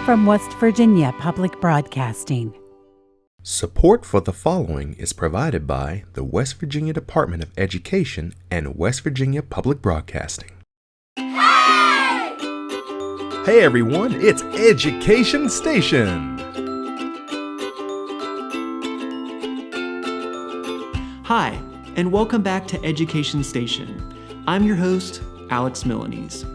from West Virginia Public Broadcasting. Support for the following is provided by the West Virginia Department of Education and West Virginia Public Broadcasting. Hey! Hey everyone, it's Education Station! Hi, and welcome back to Education Station. I'm your host, Alex Milanese.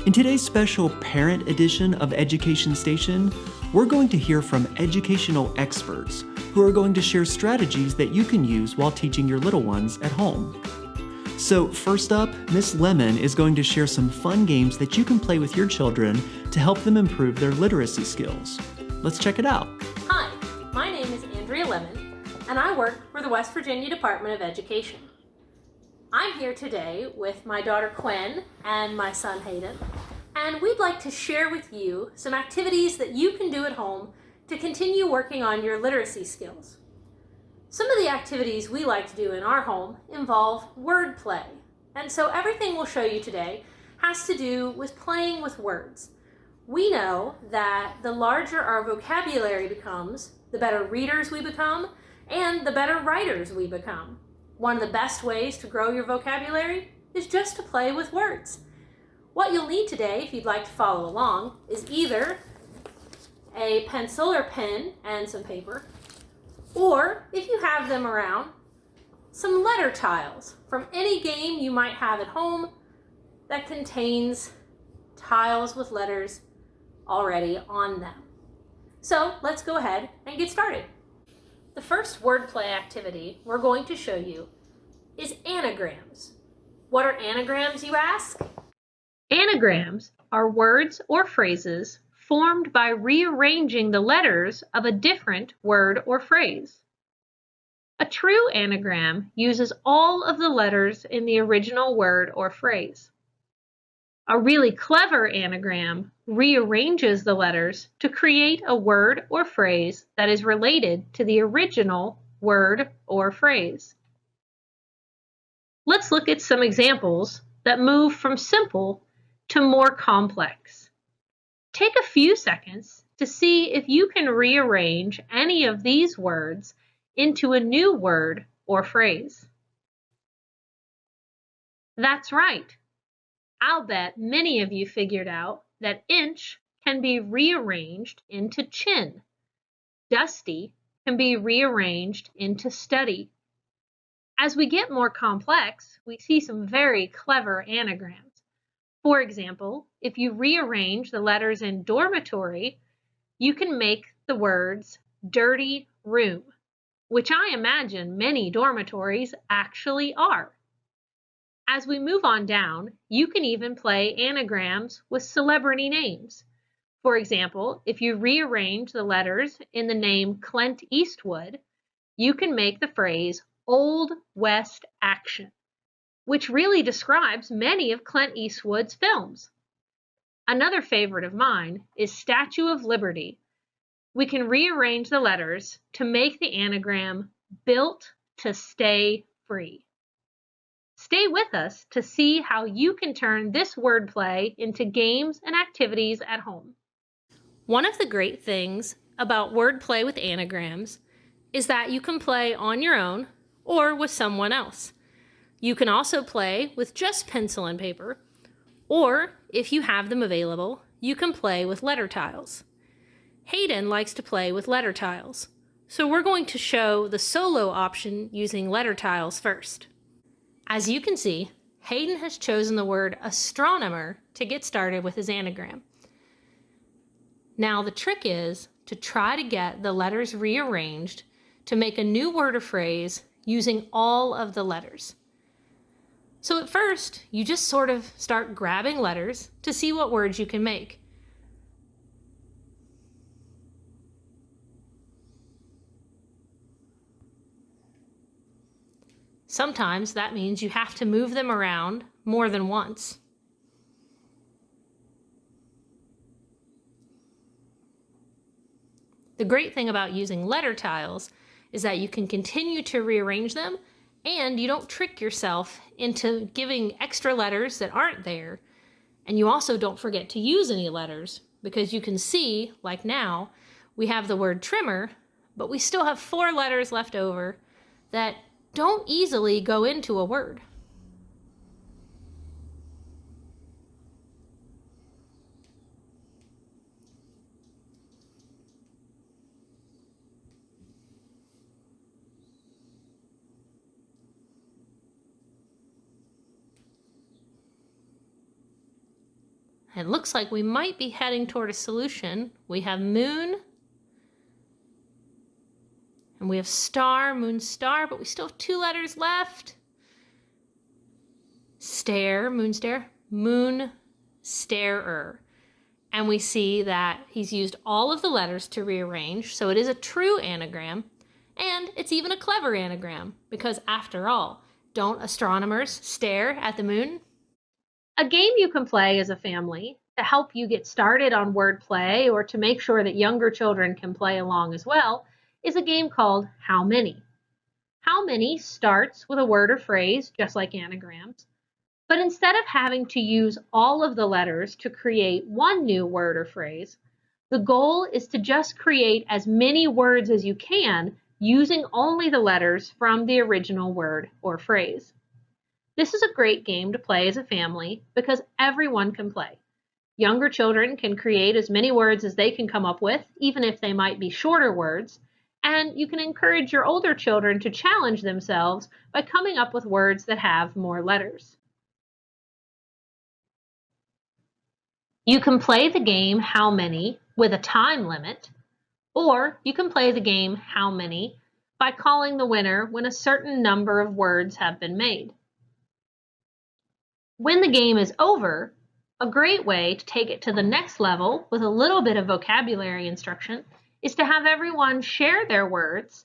In today's special parent edition of Education Station, we're going to hear from educational experts who are going to share strategies that you can use while teaching your little ones at home. So first up, Miss Lemon is going to share some fun games that you can play with your children to help them improve their literacy skills. Let's check it out. Hi, my name is Andrea Lemon, and I work for the West Virginia Department of Education. I'm here today with my daughter Quinn and my son Hayden, and we'd like to share with you some activities that you can do at home to continue working on your literacy skills. Some of the activities we like to do in our home involve word play, and so everything we'll show you today has to do with playing with words. We know that the larger our vocabulary becomes, the better readers we become, and the better writers we become. One of the best ways to grow your vocabulary is just to play with words. What you'll need today, if you'd like to follow along, is either a pencil or pen and some paper, or if you have them around, some letter tiles from any game you might have at home that contains tiles with letters already on them. So let's go ahead and get started. The first wordplay activity we're going to show you is anagrams. What are anagrams, you ask? Anagrams are words or phrases formed by rearranging the letters of a different word or phrase. A true anagram uses all of the letters in the original word or phrase. A really clever anagram rearranges the letters to create a word or phrase that is related to the original word or phrase. Let's look at some examples that move from simple to more complex. Take a few seconds to see if you can rearrange any of these words into a new word or phrase. That's right. I'll bet many of you figured out that inch can be rearranged into chin. Dusty can be rearranged into study. As we get more complex, we see some very clever anagrams. For example, if you rearrange the letters in dormitory, you can make the words dirty room, which I imagine many dormitories actually are. As we move on down, you can even play anagrams with celebrity names. For example, if you rearrange the letters in the name Clint Eastwood, you can make the phrase Old West Action, which really describes many of Clint Eastwood's films. Another favorite of mine is Statue of Liberty. We can rearrange the letters to make the anagram Built to Stay Free. Stay with us to see how you can turn this wordplay into games and activities at home. One of the great things about wordplay with anagrams is that you can play on your own or with someone else. You can also play with just pencil and paper, or if you have them available, you can play with letter tiles. Hayden likes to play with letter tiles, so we're going to show the solo option using letter tiles first. As you can see, Hayden has chosen the word astronomer to get started with his anagram. Now the trick is to try to get the letters rearranged to make a new word or phrase using all of the letters. So at first, you just sort of start grabbing letters to see what words you can make. Sometimes that means you have to move them around more than once. The great thing about using letter tiles is that you can continue to rearrange them and you don't trick yourself into giving extra letters that aren't there, and you also don't forget to use any letters because you can see, like now, we have the word trimmer, but we still have 4 letters left over that don't easily go into a word. It looks like we might be heading toward a solution. We have moon, and we have star, moon, star, but we still have 2 letters left. Stare, moon, stare, moon, starer. And we see that he's used all of the letters to rearrange, so it is a true anagram, and it's even a clever anagram, because after all, don't astronomers stare at the moon? A game you can play as a family to help you get started on wordplay or to make sure that younger children can play along as well is a game called How Many. How Many starts with a word or phrase, just like anagrams, but instead of having to use all of the letters to create one new word or phrase, the goal is to just create as many words as you can using only the letters from the original word or phrase. This is a great game to play as a family because everyone can play. Younger children can create as many words as they can come up with, even if they might be shorter words, and you can encourage your older children to challenge themselves by coming up with words that have more letters. You can play the game How Many with a time limit, or you can play the game How Many by calling the winner when a certain number of words have been made. When the game is over, a great way to take it to the next level with a little bit of vocabulary instruction is to have everyone share their words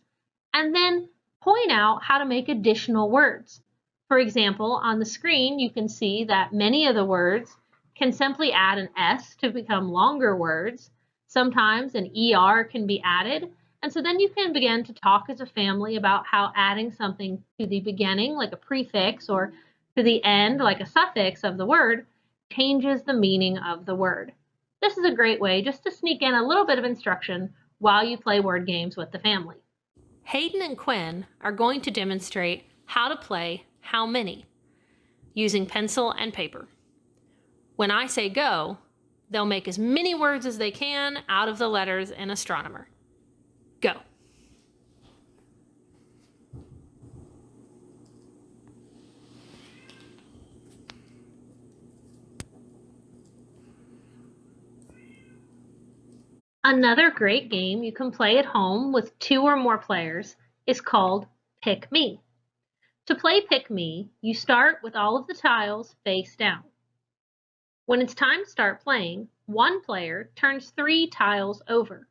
and then point out how to make additional words. For example, on the screen you can see that many of the words can simply add an S to become longer words. Sometimes an ER can be added, and so then you can begin to talk as a family about how adding something to the beginning, like a prefix, or to the end, like a suffix of the word, changes the meaning of the word. This is a great way just to sneak in a little bit of instruction while you play word games with the family. Hayden and Quinn are going to demonstrate how to play How Many using pencil and paper. When I say go, they'll make as many words as they can out of the letters in astronomer. Go. Another great game you can play at home with 2 or more players is called Pick Me. To play Pick Me, you start with all of the tiles face down. When it's time to start playing, one player turns 3 tiles over.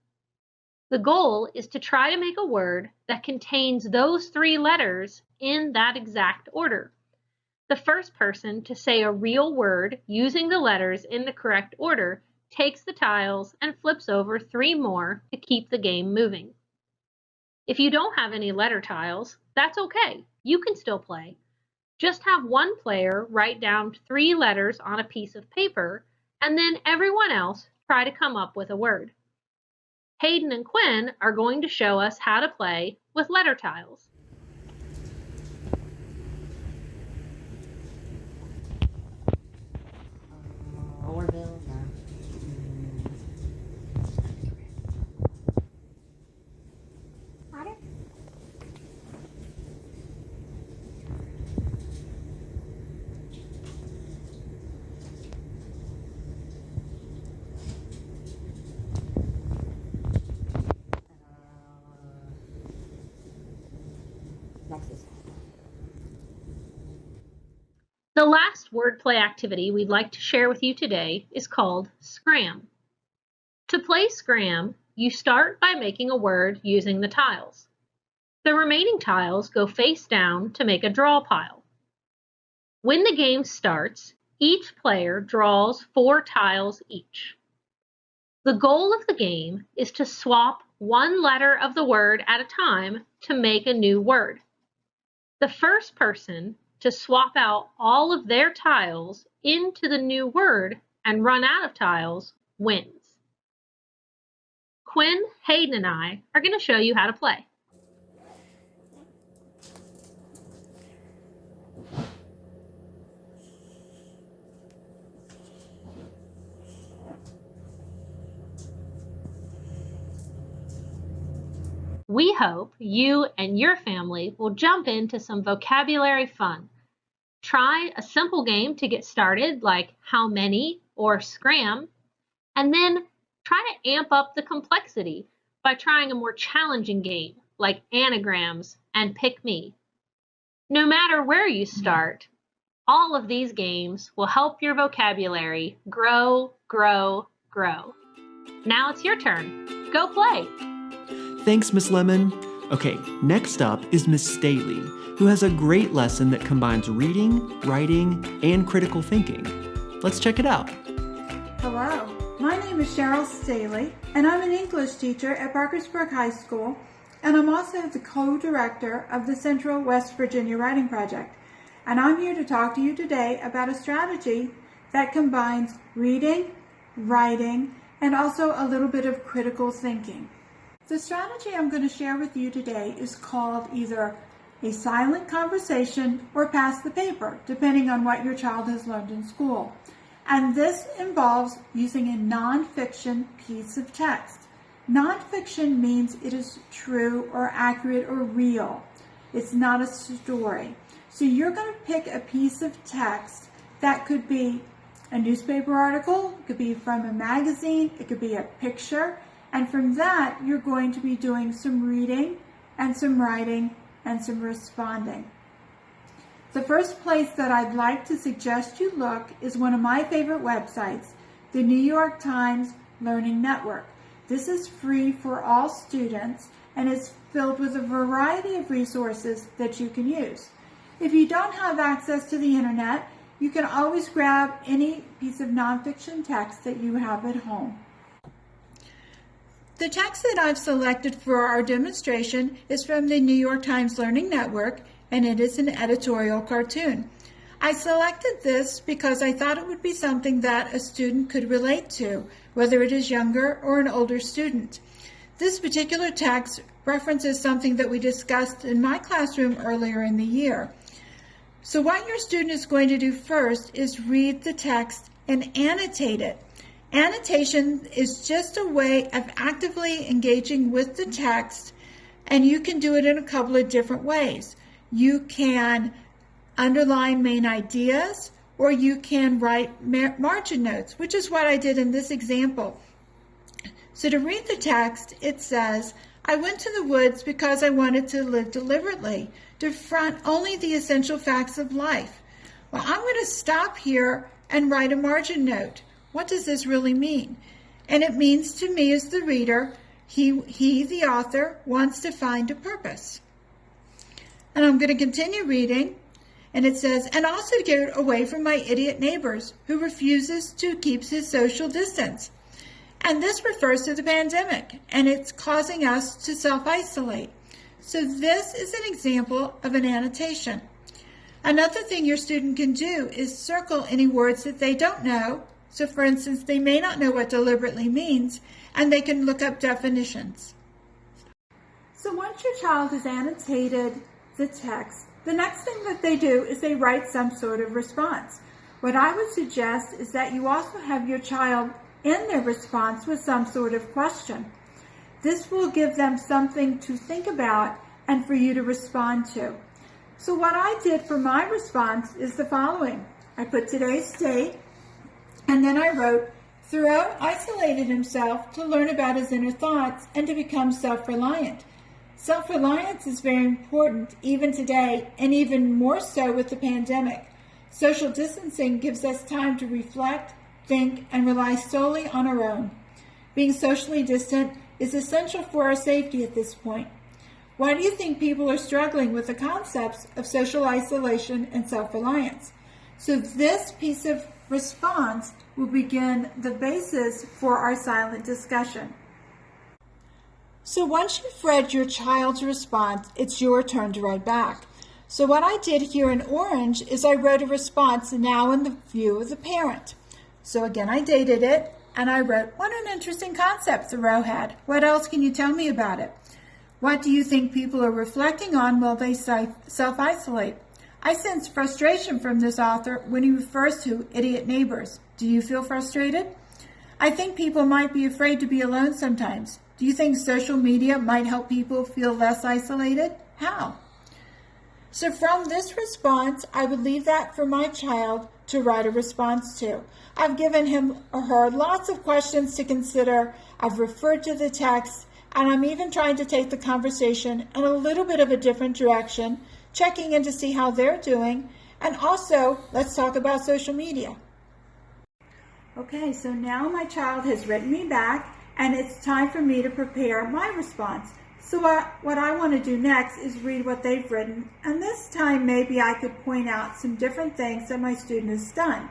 The goal is to try to make a word that contains those 3 letters in that exact order. The first person to say a real word using the letters in the correct order takes the tiles and flips over 3 more to keep the game moving. If you don't have any letter tiles, that's okay. You can still play. Just have one player write down 3 letters on a piece of paper, and then everyone else try to come up with a word. Hayden and Quinn are going to show us how to play with letter tiles. The last wordplay activity we'd like to share with you today is called Scram. To play Scram, you start by making a word using the tiles. The remaining tiles go face down to make a draw pile. When the game starts, each player draws 4 tiles each. The goal of the game is to swap one letter of the word at a time to make a new word. The first person to swap out all of their tiles into the new word and run out of tiles wins. Quinn, Hayden, and I are going to show you how to play. We hope you and your family will jump into some vocabulary fun. Try a simple game to get started, like how many or scram, and then try to amp up the complexity by trying a more challenging game like Anagrams and Pick Me. No matter where you start, all of these games will help your vocabulary grow, grow, grow. Now it's your turn. Go play! Thanks, Miss Lemon. Okay, next up is Miss Staley, who has a great lesson that combines reading, writing, and critical thinking. Let's check it out. Hello, my name is Cheryl Staley, and I'm an English teacher at Parkersburg High School, and I'm also the co-director of the Central West Virginia Writing Project. And I'm here to talk to you today about a strategy that combines reading, writing, and also a little bit of critical thinking. The strategy I'm going to share with you today is called either a silent conversation or pass the paper, depending on what your child has learned in school. And this involves using a nonfiction piece of text. Nonfiction means it is true or accurate or real. It's not a story. So you're going to pick a piece of text that could be a newspaper article, it could be from a magazine, it could be a picture, and from that you're going to be doing some reading and some writing and some responding. The first place that I'd like to suggest you look is one of my favorite websites, the New York Times Learning Network. This is free for all students and is filled with a variety of resources that you can use. If you don't have access to the internet, you can always grab any piece of nonfiction text that you have at home. The text that I've selected for our demonstration is from the New York Times Learning Network, and it is an editorial cartoon. I selected this because I thought it would be something that a student could relate to, whether it is younger or an older student. This particular text references something that we discussed in my classroom earlier in the year. So what your student is going to do first is read the text and annotate it. Annotation is just a way of actively engaging with the text, and you can do it in a couple of different ways. You can underline main ideas, or you can write margin notes, which is what I did in this example. So to read the text, it says, I went to the woods because I wanted to live deliberately, to front only the essential facts of life. Well, I'm going to stop here and write a margin note. What does this really mean? And it means to me as the reader, he, the author, wants to find a purpose. And I'm going to continue reading, and it says, and also to get away from my idiot neighbors who refuses to keep his social distance. And this refers to the pandemic, and it's causing us to self-isolate. So this is an example of an annotation. Another thing your student can do is circle any words that they don't know. So for instance, they may not know what deliberately means, and they can look up definitions. So once your child has annotated the text, the next thing that they do is they write some sort of response. What I would suggest is that you also have your child end their response with some sort of question. This will give them something to think about and for you to respond to. So what I did for my response is the following. I put today's date, and then I wrote, throughout isolated himself to learn about his inner thoughts and to become self-reliant. Self-reliance is very important even today, and even more so with the pandemic. Social distancing gives us time to reflect, think, and rely solely on our own. Being socially distant is essential for our safety at this point. Why do you think people are struggling with the concepts of social isolation and self-reliance? So this piece of response will begin the basis for our silent discussion. So once you've read your child's response, it's your turn to write back. So what I did here in orange is I wrote a response now in the view of the parent. So again, I dated it, And I wrote, "What an interesting concept Thoreau had. What else can you tell me about it? What do you think people are reflecting on while they self-isolate?" I sense frustration from this author when he refers to idiot neighbors. Do you feel frustrated? I think people might be afraid to be alone sometimes. Do you think social media might help people feel less isolated? How? So from this response, I would leave that for my child to write a response to. I've given him or her lots of questions to consider. I've referred to the text, and I'm even trying to take the conversation in a little bit of a different direction, checking in to see how they're doing, and also let's talk about social media. Okay, so now my child has written me back, and it's time for me to prepare my response. So what I want to do next is read what they've written, and this time maybe I could point out some different things that my student has done.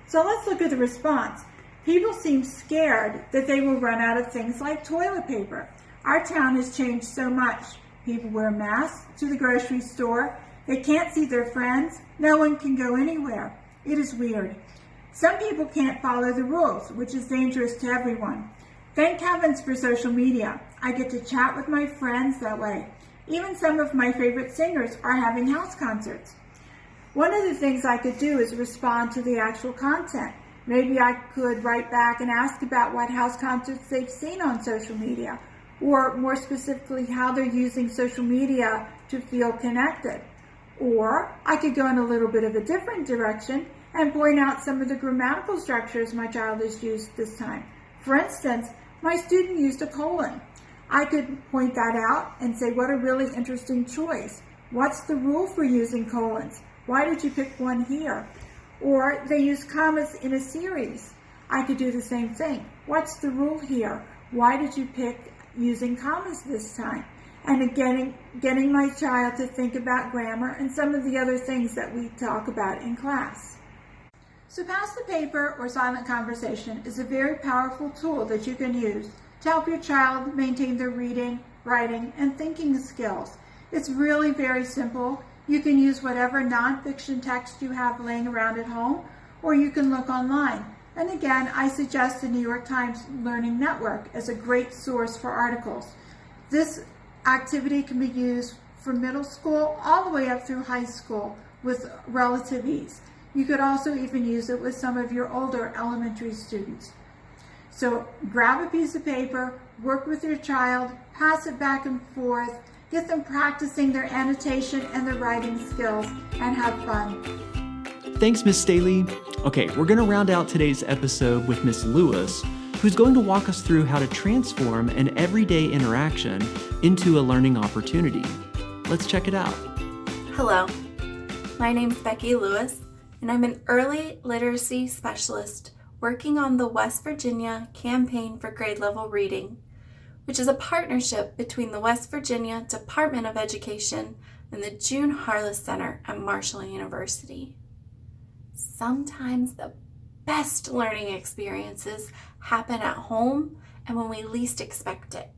So let's look at the response. People seem scared that they will run out of things like toilet paper. Our town has changed so much. People wear masks to the grocery store. They can't see their friends. No one can go anywhere. It is weird. Some people can't follow the rules, which is dangerous to everyone. Thank heavens for social media. I get to chat with my friends that way. Even some of my favorite singers are having house concerts. One of the things I could do is respond to the actual content. Maybe I could write back and ask about what house concerts they've seen on social media, or more specifically, how they're using social media to feel connected. Or I could go in a little bit of a different direction and point out some of the grammatical structures my child has used this time. For instance, my student used a colon. I could point that out and say, what a really interesting choice. What's the rule for using colons? Why did you pick one here? Or they use commas in a series. I could do the same thing. What's the rule here? Why did you pick using commas this time? And again, getting my child to think about grammar and some of the other things that we talk about in class. So pass the paper or silent conversation is a very powerful tool that you can use to help your child maintain their reading, writing, and thinking skills. It's really very simple. You can use whatever nonfiction text you have laying around at home, or you can look online. And again, I suggest the New York Times Learning Network as a great source for articles. This activity can be used from middle school all the way up through high school with relative ease. You could also even use it with some of your older elementary students. So grab a piece of paper, work with your child, pass it back and forth, get them practicing their annotation and their writing skills, and have fun. Thanks, Miss Staley. Okay, we're going to round out today's episode with Miss Lewis, who's going to walk us through how to transform an everyday interaction into a learning opportunity. Let's check it out. Hello, my name is Becky Lewis, and I'm an early literacy specialist working on the West Virginia Campaign for Grade Level Reading, which is a partnership between the West Virginia Department of Education and the June Harless Center at Marshall University. Sometimes the best learning experiences happen at home and when we least expect it.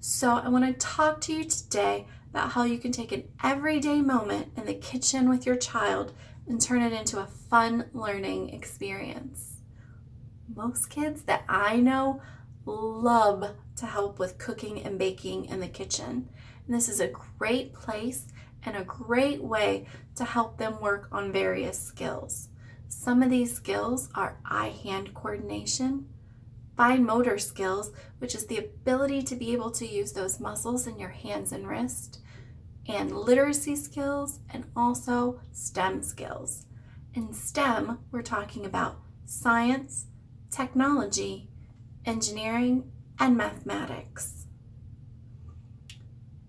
So I want to talk to you today about how you can take an everyday moment in the kitchen with your child and turn it into a fun learning experience. Most kids that I know love to help with cooking and baking in the kitchen. And this is a great place and a great way to help them work on various skills. Some of these skills are eye-hand coordination, fine motor skills, which is the ability to be able to use those muscles in your hands and wrist, and literacy skills, and also STEM skills. In STEM, we're talking about science, technology, engineering, and mathematics.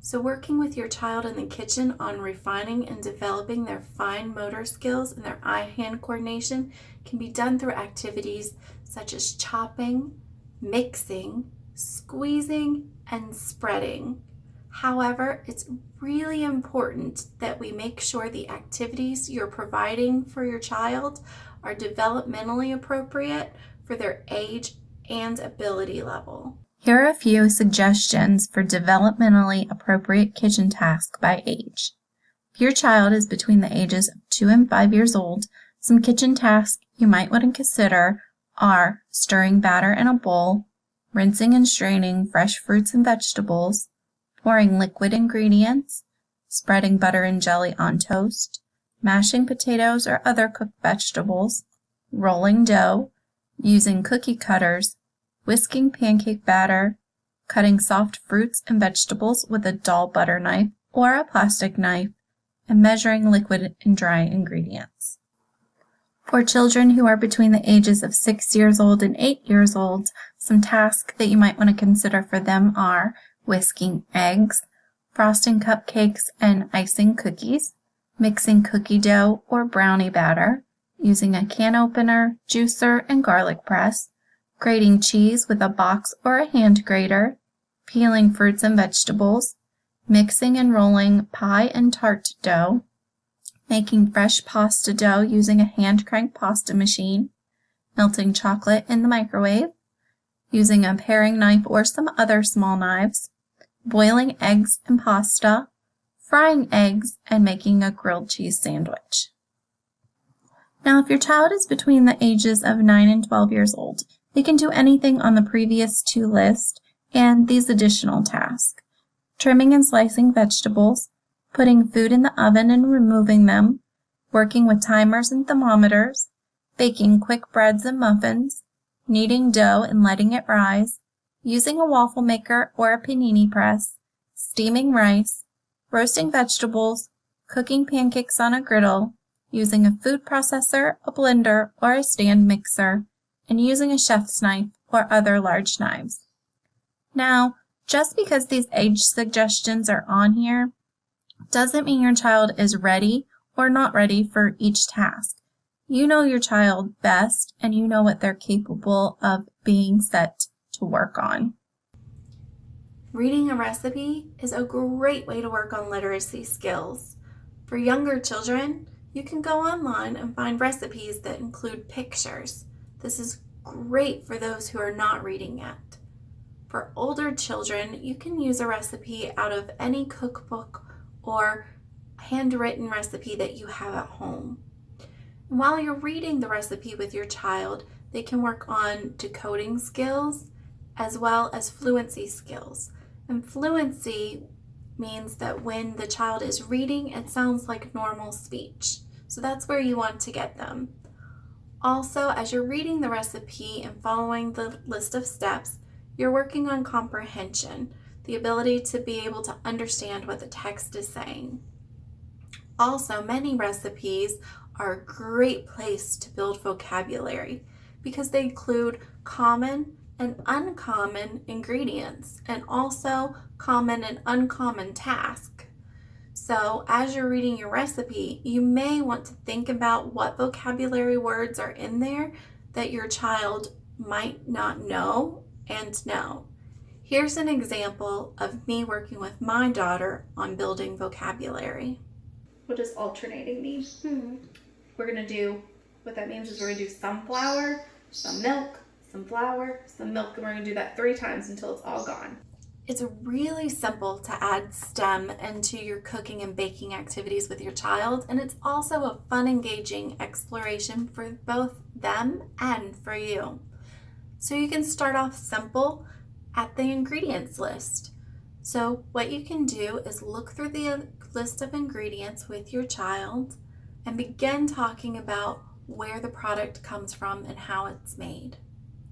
So working with your child in the kitchen on refining and developing their fine motor skills and their eye-hand coordination can be done through activities such as chopping, mixing, squeezing, and spreading. However, it's really important that we make sure the activities you're providing for your child are developmentally appropriate for their age and ability level. Here are a few suggestions for developmentally appropriate kitchen tasks by age. If your child is between the ages of 2 and 5 years old, some kitchen tasks you might want to consider are stirring batter in a bowl, rinsing and straining fresh fruits and vegetables, pouring liquid ingredients, spreading butter and jelly on toast, mashing potatoes or other cooked vegetables, rolling dough, using cookie cutters, whisking pancake batter, cutting soft fruits and vegetables with a dull butter knife or a plastic knife, and measuring liquid and dry ingredients. For children who are between the ages of 6 years old and 8 years old, some tasks that you might want to consider for them are whisking eggs, frosting cupcakes and icing cookies, mixing cookie dough or brownie batter, using a can opener, juicer, and garlic press, grating cheese with a box or a hand grater, peeling fruits and vegetables, mixing and rolling pie and tart dough, making fresh pasta dough using a hand-crank pasta machine, melting chocolate in the microwave, using a paring knife or some other small knives, boiling eggs and pasta, frying eggs, and making a grilled cheese sandwich. Now, if your child is between the ages of 9 and 12 years old, they can do anything on the previous two lists and these additional tasks: trimming and slicing vegetables, putting food in the oven and removing them, working with timers and thermometers, baking quick breads and muffins, kneading dough and letting it rise, using a waffle maker or a panini press, steaming rice, roasting vegetables, cooking pancakes on a griddle, using a food processor, a blender, or a stand mixer, and using a chef's knife or other large knives. Now, just because these age suggestions are on here doesn't mean your child is ready or not ready for each task. You know your child best, and you know what they're capable of being set to work on. Reading a recipe is a great way to work on literacy skills. For younger children, you can go online and find recipes that include pictures. This is great for those who are not reading yet. For older children, you can use a recipe out of any cookbook or handwritten recipe that you have at home. And while you're reading the recipe with your child, they can work on decoding skills as well as fluency skills. And fluency means that when the child is reading, it sounds like normal speech. So that's where you want to get them. Also, as you're reading the recipe and following the list of steps, you're working on comprehension, the ability to be able to understand what the text is saying. Also, many recipes are a great place to build vocabulary because they include common and uncommon ingredients and also common and uncommon tasks. So as you're reading your recipe, you may want to think about what vocabulary words are in there that your child might not know and know. Here's an example of me working with my daughter on building vocabulary. What does alternating mean? We're going to do, what that means is we're going to do some flour, some milk, some flour, some milk, and we're going to do that 3 times until it's all gone. It's really simple to add STEM into your cooking and baking activities with your child, and it's also a fun, engaging exploration for both them and for you. So you can start off simple at the ingredients list. So what you can do is look through the list of ingredients with your child and begin talking about where the product comes from and how it's made.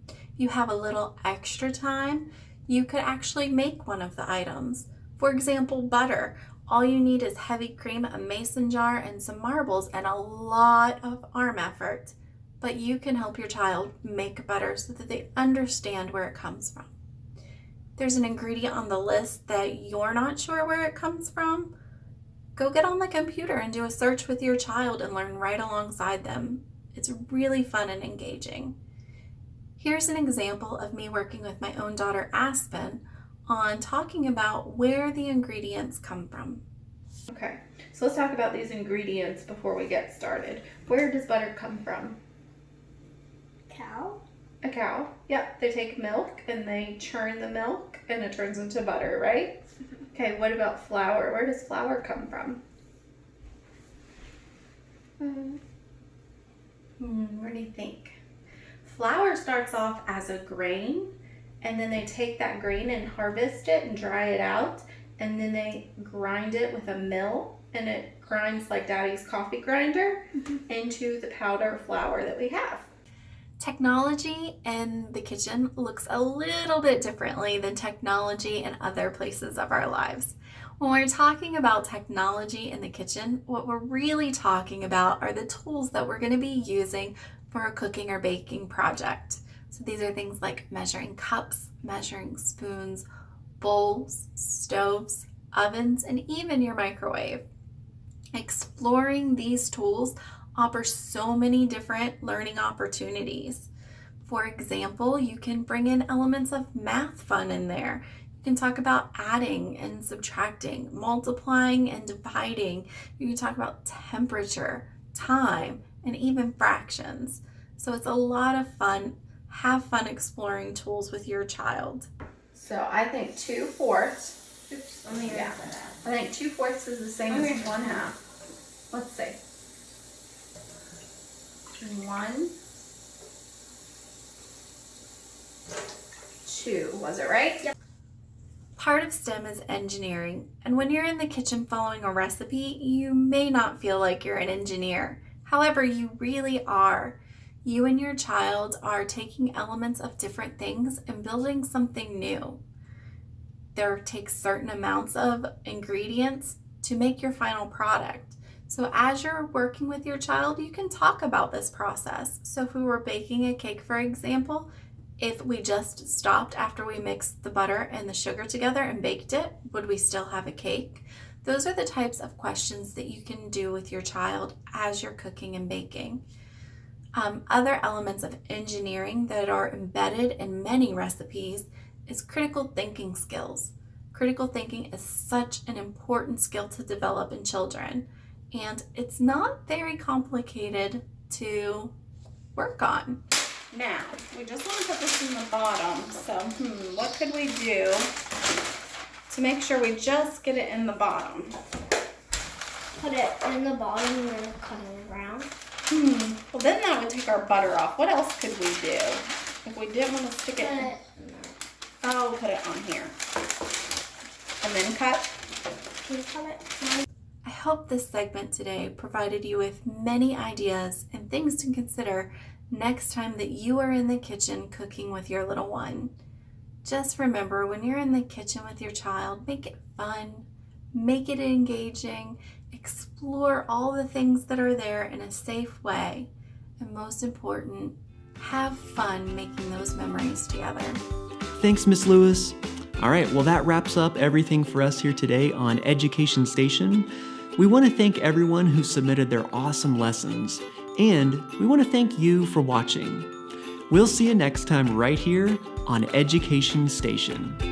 If you have a little extra time, you could actually make one of the items. For example, butter. All you need is heavy cream, a mason jar, and some marbles, and a lot of arm effort. But you can help your child make butter so that they understand where it comes from. If there's an ingredient on the list that you're not sure where it comes from, go get on the computer and do a search with your child and learn right alongside them. It's really fun and engaging. Here's an example of me working with my own daughter Aspen on talking about where the ingredients come from. Okay, so let's talk about these ingredients before we get started. Where does butter come from? Cow? A cow. Yep, they take milk and they churn the milk and it turns into butter, right? Okay, what about flour? Where does flour come from? Where do you think? flour starts off as a grain, and then they take that grain and harvest it and dry it out, and then they grind it with a mill, and it grinds like Daddy's coffee grinder into the powder flour that we have. Technology in the kitchen looks a little bit differently than technology in other places of our lives. When we're talking about technology in the kitchen, what we're really talking about are the tools that we're going to be using for a cooking or baking project. So these are things like measuring cups, measuring spoons, bowls, stoves, ovens, and even your microwave. Exploring these tools offers so many different learning opportunities. For example, you can bring in elements of math fun in there. You can talk about adding and subtracting, multiplying and dividing. You can talk about temperature, time, and even fractions. So it's a lot of fun. Have fun exploring tools with your child. So I think 2/4. Oops, let me I think 2/4 is the same as 1/2. Let's see. 1, 2. Was it right? Yep. Part of STEM is engineering, and when you're in the kitchen following a recipe, you may not feel like you're an engineer. However, you really are. You and your child are taking elements of different things and building something new. There takes certain amounts of ingredients to make your final product. So as you're working with your child, you can talk about this process. So if we were baking a cake, for example, if we just stopped after we mixed the butter and the sugar together and baked it, would we still have a cake? Those are the types of questions that you can do with your child as you're cooking and baking. Other elements of engineering that are embedded in many recipes is critical thinking skills. Critical thinking is such an important skill to develop in children, and it's not very complicated to work on. Now, we just want to put this in the bottom. So, what could we do to make sure we just get it in the bottom? Put it in the bottom and then cut it around. Well, then that would take our butter off. What else could we do? If we didn't want to stick it in. Oh, put it on here. And then cut. Can you cut it? I hope this segment today provided you with many ideas and things to consider next time that you are in the kitchen cooking with your little one. Just remember, when you're in the kitchen with your child, make it fun, make it engaging, explore all the things that are there in a safe way, and most important, have fun making those memories together. Thanks, Miss Lewis. All right, well, that wraps up everything for us here today on Education Station. We want to thank everyone who submitted their awesome lessons, and we want to thank you for watching. We'll see you next time right here on Education Station.